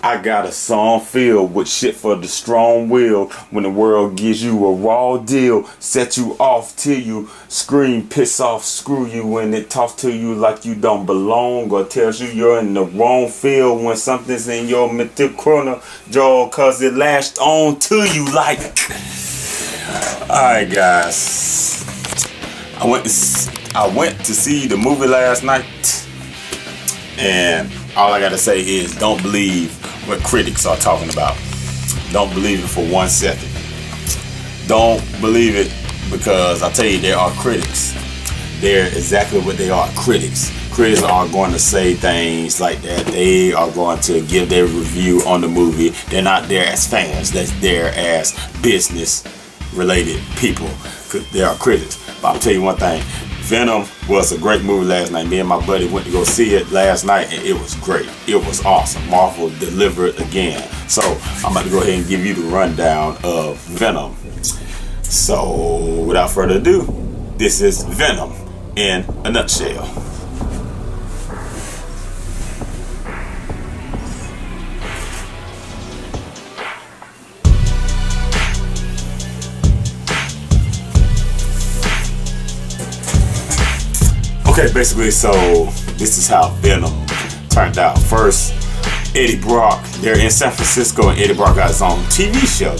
I got a song filled with shit for the strong will. When the world gives you a raw deal, set you off till you scream, piss off, screw you. When it talks to you like you don't belong, or tells you you're in the wrong field. When something's in your mitochondrial jaw, cause it latched on to you like. Alright guys, I went to see the movie last night, and all I gotta say is don't believe what critics are talking about. Don't believe it for 1 second. Don't believe it, because I tell you, there are critics. They're exactly what they are, critics. Critics are going to say things like that. They are going to give their review on the movie. They're not there as fans. They're there as business related people. They are critics. But I'll tell you one thing. Venom was a great movie last night. Me and my buddy went to go see it last night, and it was great. It was awesome. Marvel delivered again. So I'm about to go ahead and give you the rundown of Venom. So without further ado, this is Venom in a nutshell. Okay, basically, so this is how Venom turned out. First, Eddie Brock, they're in San Francisco, and Eddie Brock got his own TV show.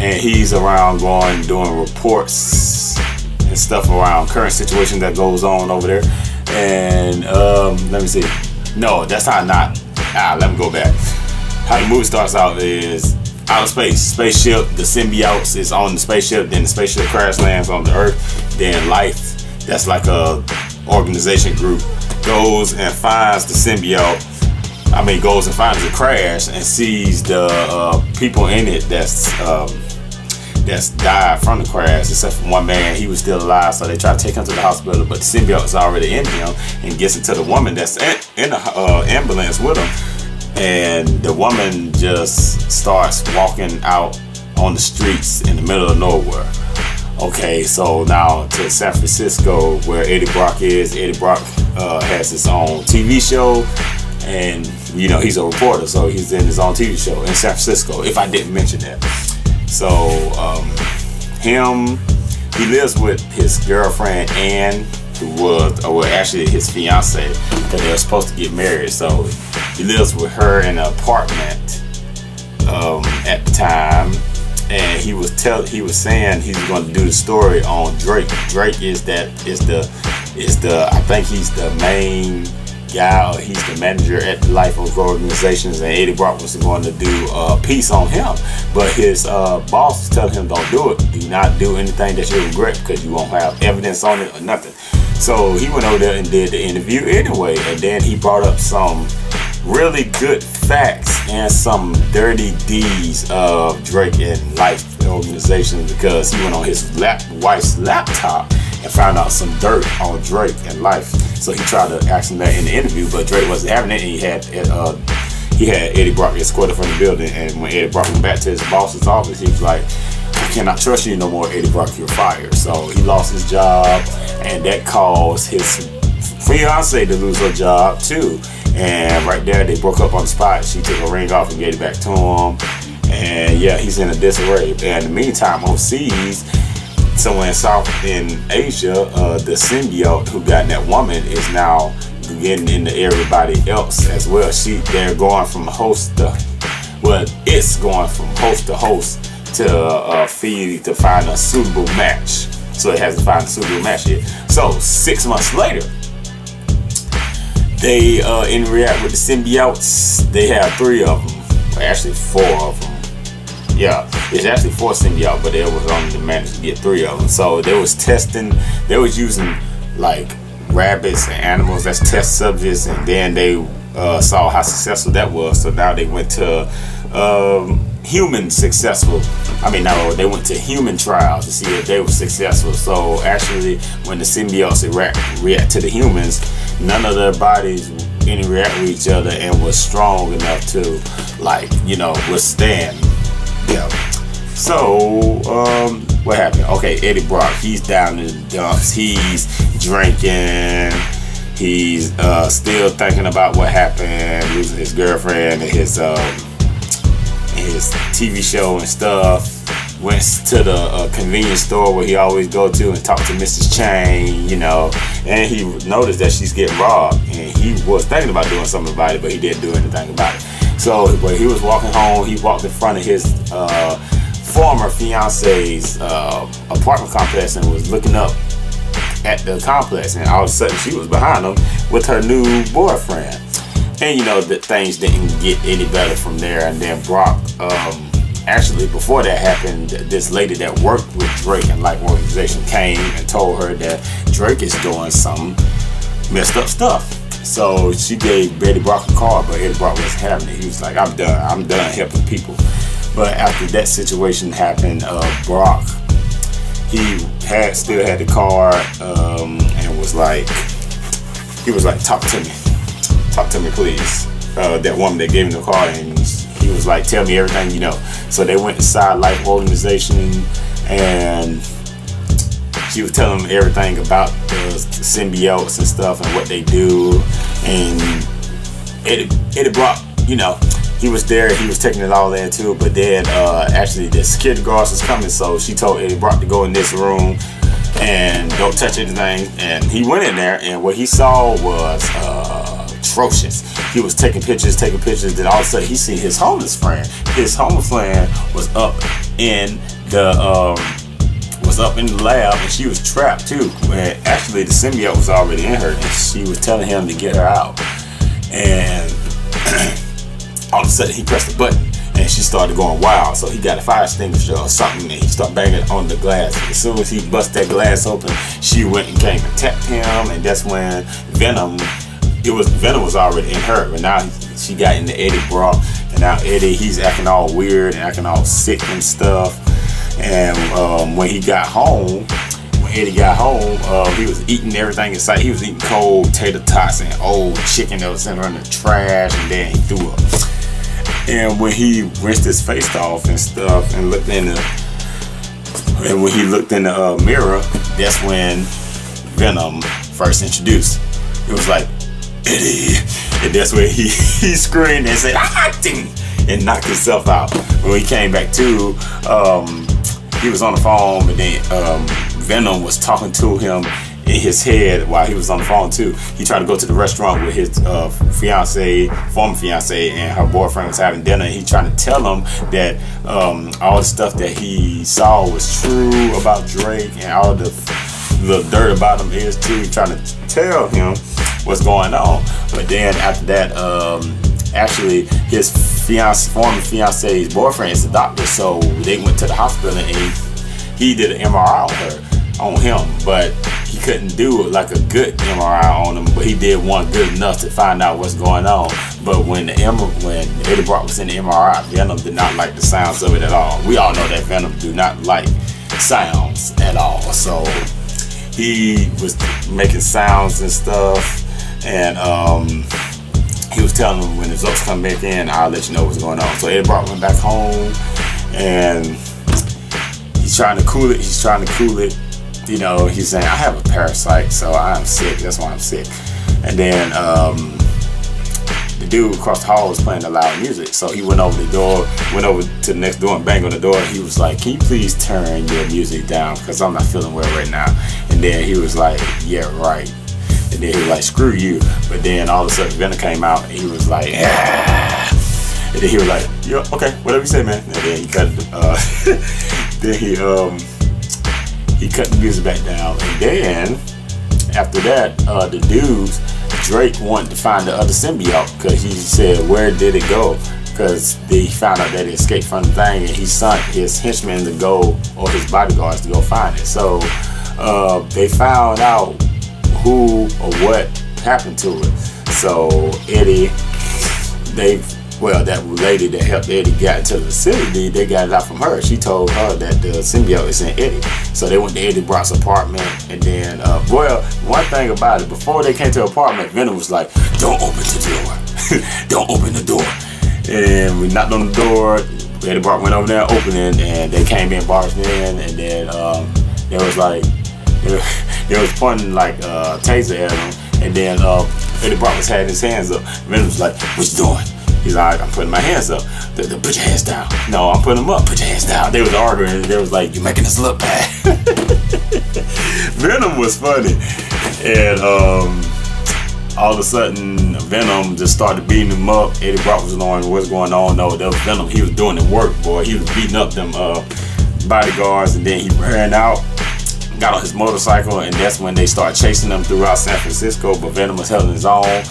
And he's around doing reports and stuff around current situation that goes on over there. And let me see. No, that's not. Let me go back. How the movie starts out is outer space. Spaceship, the symbiotes is on the spaceship, then the spaceship crash lands on the Earth. Then life, that's like a organization group, goes and finds the symbiote. Goes and finds the crash and sees the people in it that's died from the crash, except for one man. He was still alive, so they try to take him to the hospital, but the symbiote is already in him, and gets into the woman that's in the ambulance with him. And the woman just starts walking out on the streets in the middle of nowhere. Okay, so now to San Francisco, where Eddie Brock is. Eddie Brock has his own TV show, and you know, he's a reporter, so he's in his own TV show in San Francisco, if I didn't mention that. So he lives with his girlfriend Ann, who was, well, actually his fiance, because they were supposed to get married. So he lives with her in an apartment at the time. And he was saying he's going to do the story on Drake. Drake I think he's the main guy, or he's the manager at the Life of Organizations, and Eddie Brock was going to do a piece on him. But his boss is telling him, don't do it. Do not do anything that you regret, because you won't have evidence on it or nothing. So he went over there and did the interview anyway, and then he brought up some really good facts and some dirty deeds of Drake and Life Organization, because he went on his wife's laptop and found out some dirt on Drake and Life. So he tried to ask him that in the interview, but Drake wasn't having it, and he had Eddie Brock escorted from the building. And when Eddie Brock went back to his boss's office, he was like, I cannot trust you no more, Eddie Brock, you're fired. So he lost his job, and that caused his fiance to lose her job too. And right there, they broke up on the spot. She took her ring off and gave it back to him. And yeah, he's in a disarray. And in the meantime, overseas, somewhere in Asia, the symbiote who got that woman is now getting into everybody else as well. They're going from host to, well, it's going from host to host to to find a suitable match. So it has to find a suitable match yet. So 6 months later, they interact with the symbiotes. They have 3 of them, well, actually 4 of them. Yeah, it's actually 4 symbiotes, but they was only managed to get 3 of them. So they was testing. They was using like rabbits and animals as test subjects, and then they saw how successful that was. So now they went to human successful. No, they went to human trials to see if they were successful. So actually, when the symbiotes react to the humans, none of their bodies interact with each other and was strong enough to, like, you know, withstand. Yeah. So what happened? Okay, Eddie Brock, he's down in the dumps. He's drinking. He's still thinking about what happened, losing his girlfriend and his TV show and stuff. Went to the convenience store where he always go to and talk to Mrs. Chang, you know, and he noticed that she's getting robbed, and he was thinking about doing something about it, but he didn't do anything about it. So when he was walking home, he walked in front of his former fiance's apartment complex and was looking up at the complex, and all of a sudden she was behind him with her new boyfriend. And you know that things didn't get any better from there. And then Brock, actually before that happened, this lady that worked with Drake and Life Organization came and told her that Drake is doing some messed up stuff. So she gave Eddie Brock a call, but Eddie Brock wasn't having it. He was like, I'm done helping people. But after that situation happened, Brock, he still had the card, and was like, talk to me please. That woman that gave him the card, and he was like, tell me everything you know. So they went inside Life Organization, and she was telling him everything about the symbiotes and stuff and what they do. And Eddie Brock, you know, he was there, he was taking it all in too. But then actually the security guards was coming, so she told Eddie Brock to go in this room and don't touch anything. And he went in there, and what he saw was atrocious. He was taking pictures, then all of a sudden he seen his homeless friend. His homeless friend was up in the lab, and she was trapped too. And actually the symbiote was already in her, and she was telling him to get her out. And all of a sudden he pressed the button, and she started going wild. So he got a fire extinguisher or something, and he started banging on the glass. As soon as he bust that glass open, she went and came and tapped him, and that's when Venom was already in her, but now she got into Eddie Brock, and now Eddie, he's acting all weird and acting all sick and stuff. And when Eddie got home, he was eating everything in sight. He was eating cold tater tots and old chicken that was in the trash, and then he threw up. And when he rinsed his face off and stuff and looked in when he looked in the mirror, that's when Venom first introduced. It was like, Eddie, and that's where he screamed and said, and knocked himself out. When he came back to, he was on the phone, and then Venom was talking to him in his head while he was on the phone too. He tried to go to the restaurant with his former fiance, and her boyfriend was having dinner, and he trying to tell him that all the stuff that he saw was true about Drake, and all the dirt about him is too. Trying to tell him what's going on. But then after that, actually his former fiance's boyfriend is a doctor, so they went to the hospital, and he did an MRI on him, but he couldn't do like a good MRI on him, but he did one good enough to find out what's going on. But when Eddie Brock was in the MRI, Venom did not like the sounds of it at all. We all know that Venom do not like sounds at all, so he was making sounds and stuff. And he was telling them, when the results come back in, I'll let you know what's going on. So Eddie Brock went back home, and he's trying to cool it. You know, he's saying, I have a parasite, so I'm sick. That's why I'm sick. And then the dude across the hall was playing the loud music. So he went over to the next door and banged on the door. He was like, can you please turn your music down, because I'm not feeling well right now. And then he was like, yeah, right. And then he was like, screw you. But then all of a sudden Venom came out, and he was like, ah. And then he was like, yeah, okay, whatever you say, man. And then he cut he cut the music back down. And then after that, the dudes, Drake wanted to find the other symbiote, because he said, where did it go? Because they found out that it escaped from the thing, and he sent his henchmen to go, or his bodyguards to go find it. So they found out who or what happened to it. So Eddie, that lady that helped Eddie get into the facility, they got it out from her. She told her that the symbiote is in Eddie. So they went to Eddie Brock's apartment, and then, one thing about it, before they came to the apartment, Venom was like, don't open the door. Don't open the door. And we knocked on the door. Eddie Brock went over there, opened it, and they came in, barged in, and then they was pointing like a taser at him, And then Eddie Brock was had his hands up. Venom was like, what you doing? He's like, I'm putting my hands up. Put your hands down. No, I'm putting them up. Put your hands down. They was arguing, and they was like, you're making us look bad. Venom was funny. And all of a sudden, Venom just started beating him up. Eddie Brock was knowing what's going on. No, that was Venom. He was doing the work, boy. He was beating up them bodyguards, and then he ran out, got on his motorcycle, and that's when they started chasing him throughout San Francisco. But Venom was holding his own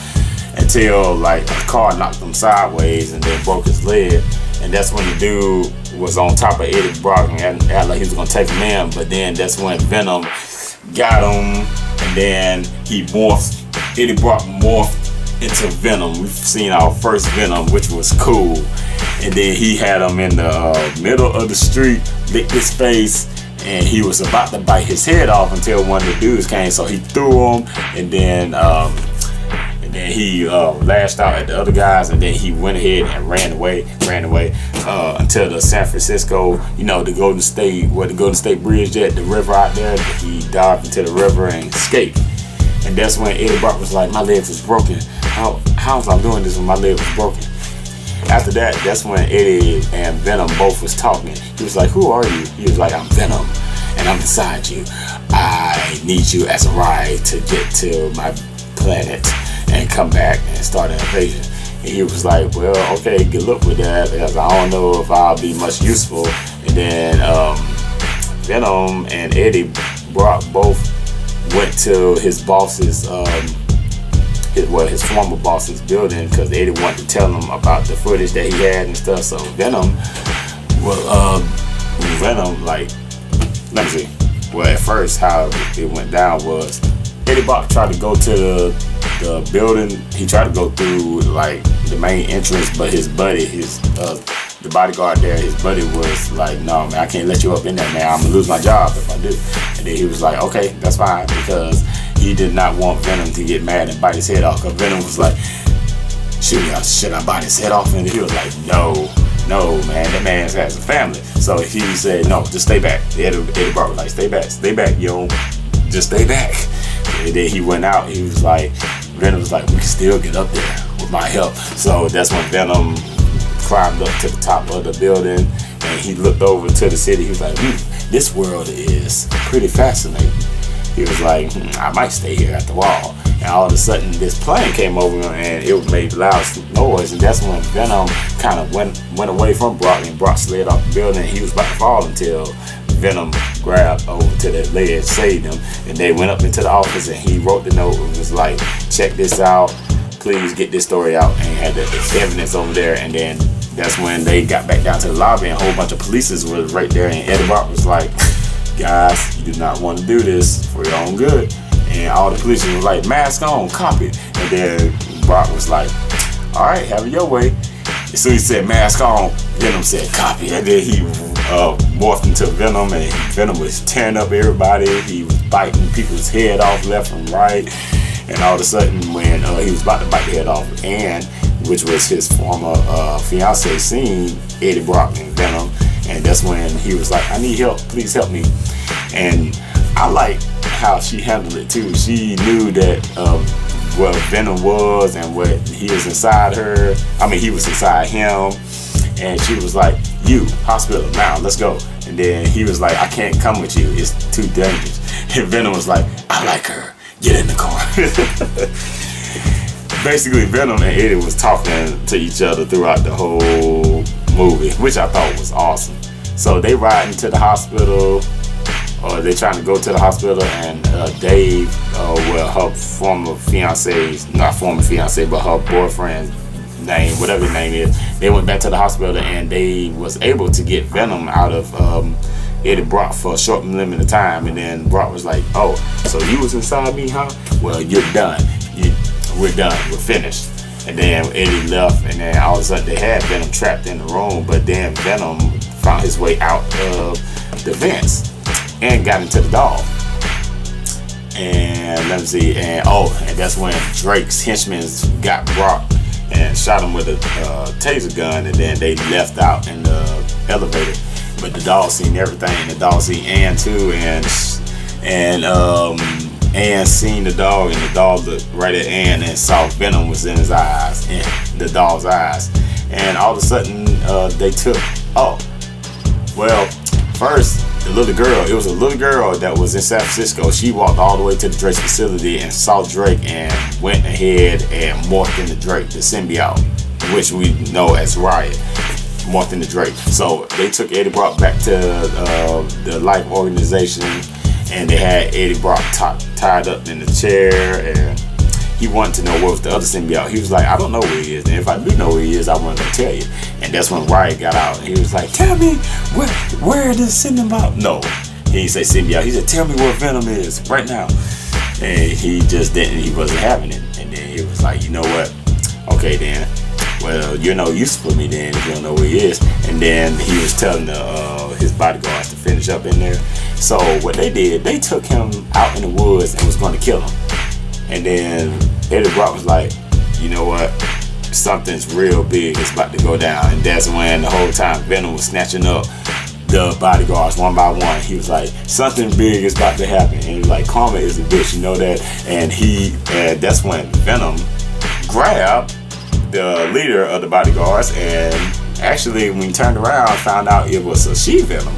until like a car knocked him sideways and then broke his leg. And that's when the dude was on top of Eddie Brock and acted like he was gonna take him in. But then that's when Venom got him, and then he morphed. Eddie Brock morphed into Venom. We've seen our first Venom, which was cool. And then he had him in the middle of the street, licked his face, and he was about to bite his head off until one of the dudes came. So he threw him, and then he lashed out at the other guys, and then he went ahead and ran away until the San Francisco, you know, the Golden State, where the Golden State Bridge at, the river out there. He dived into the river and escaped. And that's when Eddie Brock was like, my legs was broken. How was I doing this when my leg was broken? After that, that's when Eddie and Venom both was talking. He was like, who are you? He was like, I'm Venom, and I'm inside you. I need you as a ride to get to my planet and come back and start an invasion. And he was like, well, okay, good luck with that, because I don't know if I'll be much useful. And then Venom and Eddie Brock both went to his boss's, his former boss's building, because Eddie wanted to tell him about the footage that he had and stuff. So Venom, like, let me see. Well, at first, how it went down was Eddie Brock tried to go to the building. He tried to go through like the main entrance, but his buddy, the bodyguard there, his buddy was like, no man, I can't let you up in there, man. I'm gonna lose my job if I do. And then he was like, okay, that's fine, because he did not want Venom to get mad and bite his head off. Because Venom was like, should I bite his head off? And he was like, no man, that man has a family. So he said, no, just stay back. Eddie Brock was like, stay back, yo, just stay back. And then he went out. He was like, Venom was like, we can still get up there with my help. So that's when Venom climbed up to the top of the building, and he looked over to the city. He was like, this world is pretty fascinating. He was like, I might stay here at the wall. And all of a sudden, this plane came over, and it made loud noise. And that's when Venom kind of went away from Brock, and Brock slid off the building. And he was about to fall until Venom grabbed over to that ledge, saved him. And they went up into the office, and he wrote the note. It was like, check this out. Please get this story out. And he had the evidence over there. And then that's when they got back down to the lobby, and a whole bunch of police were right there. And Eddie Brock was like, guys, you do not want to do this for your own good. And all the police were like, mask on, copy. And then Brock was like, all right, have it your way. As soon as he said mask on, Venom said copy. And then he morphed into Venom, and Venom was tearing up everybody. He was biting people's head off left and right. And all of a sudden, when he was about to bite the head off Ann, which was his former fiance, seen Eddie Brock and Venom. And that's when he was like, I need help, please help me. And I like how she handled it too. She knew that what Venom was and what he was inside her. I mean, he was inside him. And she was like, you, hospital, now, let's go. And then he was like, I can't come with you, it's too dangerous. And Venom was like, I like her, get in the car. Basically, Venom and Eddie was talking to each other throughout the whole movie, which I thought was awesome. So they ride into the hospital, or they trying to go to the hospital, and Dave, well, her former fiance, not former fiance, but her boyfriend's name, whatever his name is, they went back to the hospital, and they was able to get Venom out of Eddie Brock for a short limited time. And then Brock was like, oh, so you was inside me, huh? Well, you're done. We're done, we're finished. And then Eddie left, and then all of a sudden they had Venom trapped in the room. But then Venom found his way out of the vents and got into the doll. And let me see, and that's when Drake's henchmen got Brock and shot him with a taser gun, and then they left out in the elevator. But the doll seen everything, and the doll seen Ann too, and and seen the dog, and the dog looked right at Ann and saw Venom was in his eyes, in the dog's eyes. And all of a sudden, they took, oh, well, first, the little girl, it was a little girl that was in San Francisco. She walked all the way to the Drake's facility and saw Drake and went ahead and morphed into Drake, the symbiote, which we know as Riot, morphed into Drake. So they took Eddie Brock back to the Life organization, and they had Eddie Brock tied up in the chair, and he wanted to know what was the other symbiote. He was like, I don't know where he is, and if I do know where he is, I want to tell you. And that's when Riot got out, and he was like, tell me where the symbiote. No, he didn't say symbiote. He said, tell me where Venom is right now. And he just didn't. He wasn't having it. And then he was like, you know what? Okay then. Well, you're no use for me then if you don't know where he is. And then he was telling his bodyguards to finish up in there. So what they did, they took him out in the woods and was going to kill him. And then Eddie Brock was like, you know what? Something's real big is about to go down. And that's when the whole time Venom was snatching up the bodyguards one by one. He was like, something big is about to happen. And he was like, karma is a bitch, you know that? And that's when Venom grabbed the leader of the bodyguards, and actually when he turned around, found out it was a she-Venom.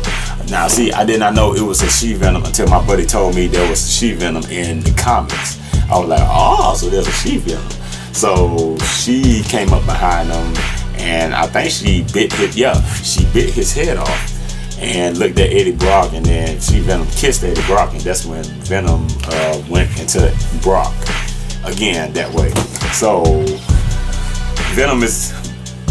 Now see, I did not know it was a she-Venom until my buddy told me there was a she-Venom in the comics. I was like, oh, so there's a she-Venom. So she came up behind him, and I think she bit his head off and looked at Eddie Brock, and then she-Venom kissed Eddie Brock, and that's when Venom went into Brock again that way. So Venom is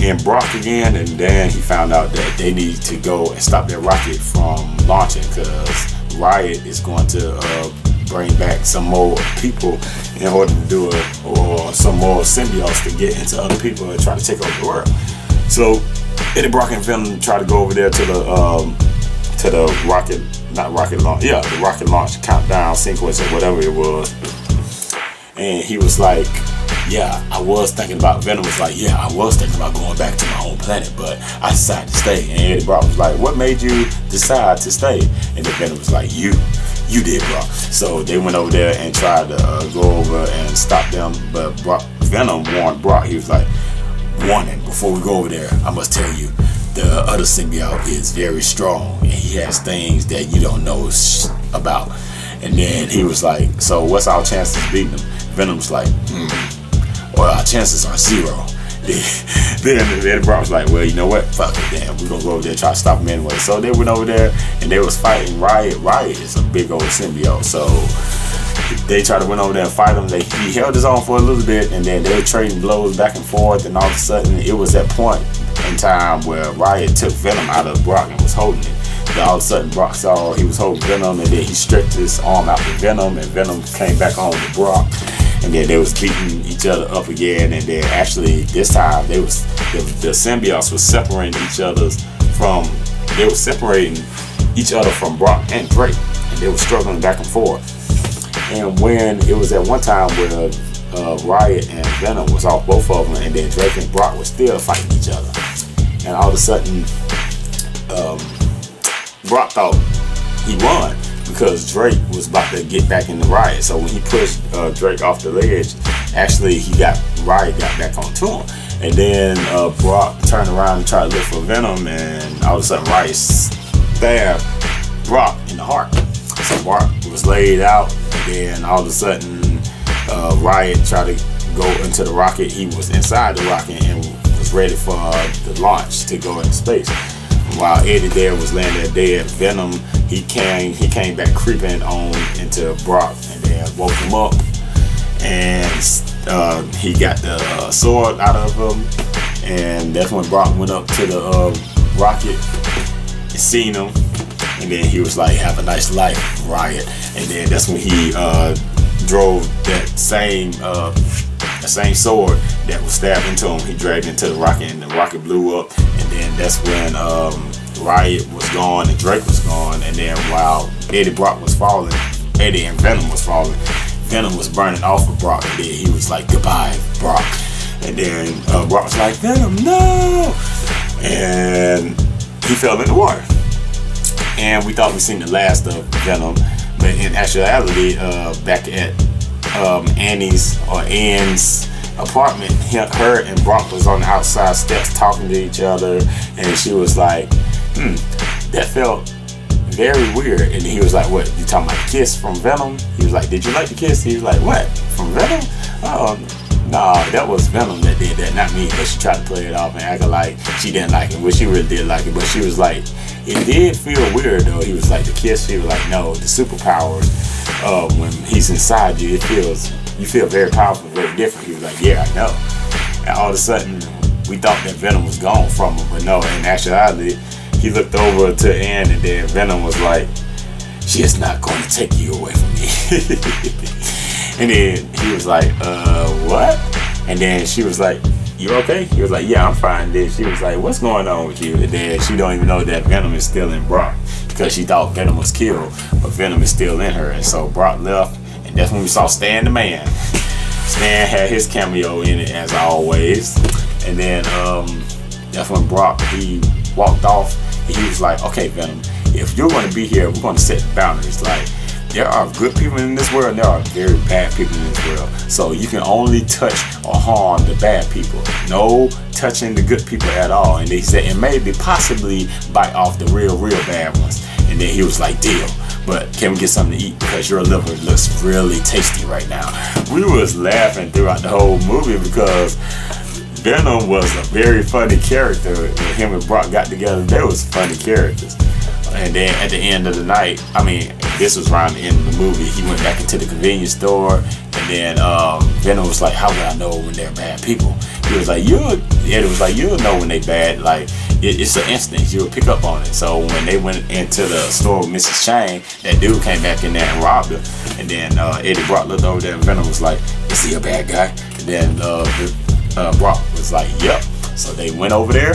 in Brock again, and then he found out that they need to go and stop their rocket from launching, because Riot is going to bring back some more people in order to do it, or some more symbiotes to get into other people and try to take over the world. So Eddie Brock and Venom try to go over there to the rocket, not rocket launch, yeah, the rocket launch countdown sequence or whatever it was. And he was like, yeah, I was thinking about, Venom was like, yeah, I was thinking about going back to my home planet, but I decided to stay. And Eddie Brock was like, what made you decide to stay? And then Venom was like, you did, bro. So they went over there and tried to go over and stop them, but Venom warned Brock. He was like, warning, before we go over there, I must tell you, the other symbiote is very strong, and he has things that you don't know about. And then he was like, so what's our chances of beating him? Venom was like, well, our chances are 0. Then Eddie Brock was like, well, you know what? Fuck it, damn. We're going to go over there and try to stop him anyway. So they went over there and they was fighting Riot. Riot is a big old symbiote. So they tried to went over there and fight him. He held his own for a little bit, and then they were trading blows back and forth. And all of a sudden, it was that point in time where Riot took Venom out of Brock and was holding it. Then all of a sudden, Brock saw he was holding Venom, and then he stretched his arm out to Venom, and Venom came back on to Brock. And then they was beating each other up again, and then actually this time the symbiotes was separating each other from Brock and Drake, and they were struggling back and forth. And when it was at one time where Riot and Venom was off both of them, and then Drake and Brock were still fighting each other, and all of a sudden Brock thought he won, because Drake was about to get back in the Riot. So when he pushed Drake off the ledge, actually Riot got back onto him. And then Brock turned around and tried to look for Venom, and all of a sudden Riot stabbed Brock in the heart. So Brock was laid out, and then all of a sudden Riot tried to go into the rocket. He was inside the rocket and was ready for the launch to go into space. While Eddie there was laying there dead, Venom, he came back creeping on into Brock, and then woke him up, and he got the sword out of him, and that's when Brock went up to the rocket and seen him, and then he was like, have a nice life, Riot. And then that's when he drove that same sword that was stabbed into him, he dragged into the rocket, and the rocket blew up. And then that's when Riot was gone and Drake was gone. And then while Eddie and Venom was falling, Venom was burning off of Brock, and then he was like, goodbye, Brock. And then Brock was like, Venom, no! And he fell in the water. And we thought we seen the last of Venom, But in actuality, back at Annie's apartment, her and Brock was on the outside steps talking to each other, and she was like, that felt very weird. And he was like, what, you talking about the kiss from Venom? He was like, did you like the kiss? He was like, what, from Venom? Oh, nah, that was Venom that did that, not me. But she tried to play it off and act like she didn't like it, but she really did like it. But she was like, it did feel weird though. He was like, the kiss, she was like, no, the superpowers, when he's inside you, you feel very powerful, very different. He was like, yeah, I know. And all of a sudden, we thought that Venom was gone from him, but no, in actuality, he looked over to Ann, and then Venom was like, she is not going to take you away from me. And then he was like, what? And then she was like, you okay? He was like, yeah, I'm fine. Then she was like, what's going on with you? And then she don't even know that Venom is still in Brock, because she thought Venom was killed, but Venom is still in her. And so Brock left, and that's when we saw Stan the Man. Stan had his cameo in it as always. And then that's when Brock, he walked off, and he was like, okay, Venom, if you're going to be here, we're going to set boundaries. Like, there are good people in this world, and there are very bad people in this world. So you can only touch or harm the bad people. No touching the good people at all. And they said, and maybe possibly bite off the real bad ones. And then he was like, deal. But can we get something to eat, because your liver looks really tasty right now. We was laughing throughout the whole movie because Venom was a very funny character. When him and Brock got together, they was funny characters. And then at the end of the night, I mean, this was around the end of the movie, he went back into the convenience store, and then Venom was like, how would I know when they're bad people? He was like, Eddie was like, you'll know when they bad. Like, it's an instinct, you'll pick up on it. So when they went into the store with Mrs. Chang, that dude came back in there and robbed her. And then Eddie Brock looked over there, and Venom was like, is he a bad guy? And then Brock was like, yep. So they went over there,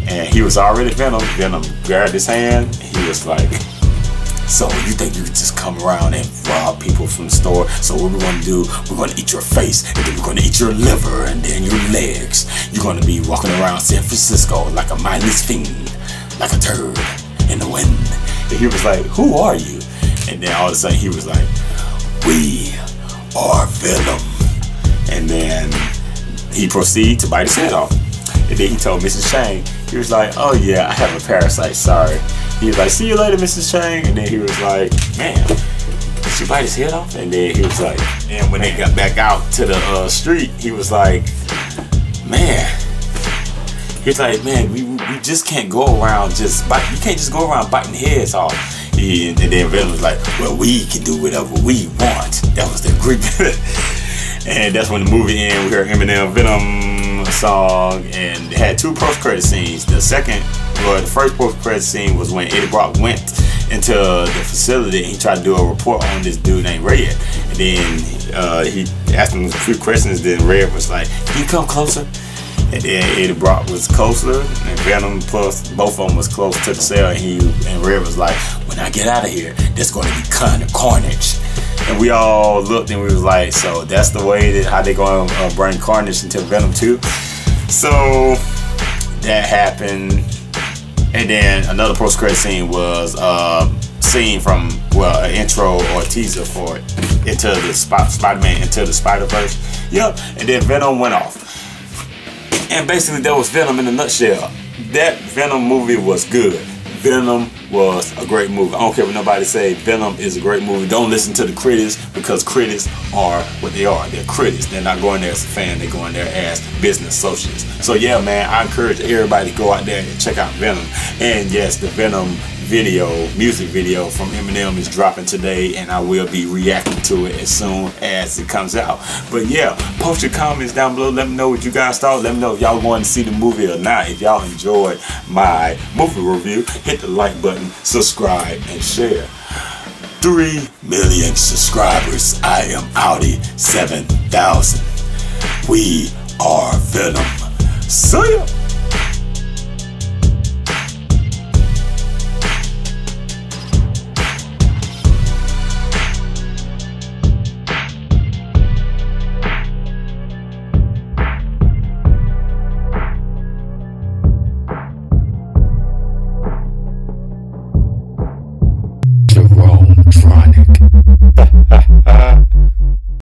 and he was already Venom. Venom grabbed his hand, and he was like, so you think you can just come around and rob people from the store? So what we're going to do, we're going to eat your face, and then we're going to eat your liver, and then your legs. You're going to be walking around San Francisco like a mindless fiend, like a turd in the wind. And he was like, who are you? And then all of a sudden he was like, we are Venom. And then he proceeded to bite his head off. And then he told Mrs. Chang, he was like, oh yeah, I have a parasite, sorry. He was like, see you later, Mrs. Chang. And then he was like, man, did you bite his head off? And then he was like, and when they got back out to the street, he was like, man, he's like, man, we just can't go around just you can't just go around biting heads off. And then Venom was like, well, we can do whatever we want. That was the agreement. And that's when the movie ended. We heard Eminem Venom song, and it had two post-credit scenes. The first post-credit scene was when Eddie Brock went into the facility, and he tried to do a report on this dude named Red. And then he asked him a few questions. Then Red was like, can you come closer? And then Eddie Brock was closer, and Venom plus both of them was close to the cell. And Red was like, when I get out of here, there's going to be kind of carnage. And we all looked, and we was like, so that's the way that how they going to bring carnage into Venom 2. So that happened. And then another post-credit scene was scene from, well, an intro or a teaser for it, into the Spider-Man Into the Spider-Verse. Yep. And then Venom went off. And basically that was Venom in a nutshell. That Venom movie was good. Venom was a great movie. I don't care what nobody say, Venom is a great movie. Don't listen to the critics, because critics are what they are. They're critics. They're not going there as a fan, they're going there as business associates. So yeah, man, I encourage everybody to go out there and check out Venom. And yes, the Venom music video from Eminem is dropping today, and I will be reacting to it as soon as it comes out. But yeah, post your comments down below. Let me know what you guys thought. Let me know if y'all want to see the movie or not. If y'all enjoyed my movie review, hit the like button, subscribe, and share. 3 million subscribers. I am Audi 7000. We are Venom. See ya.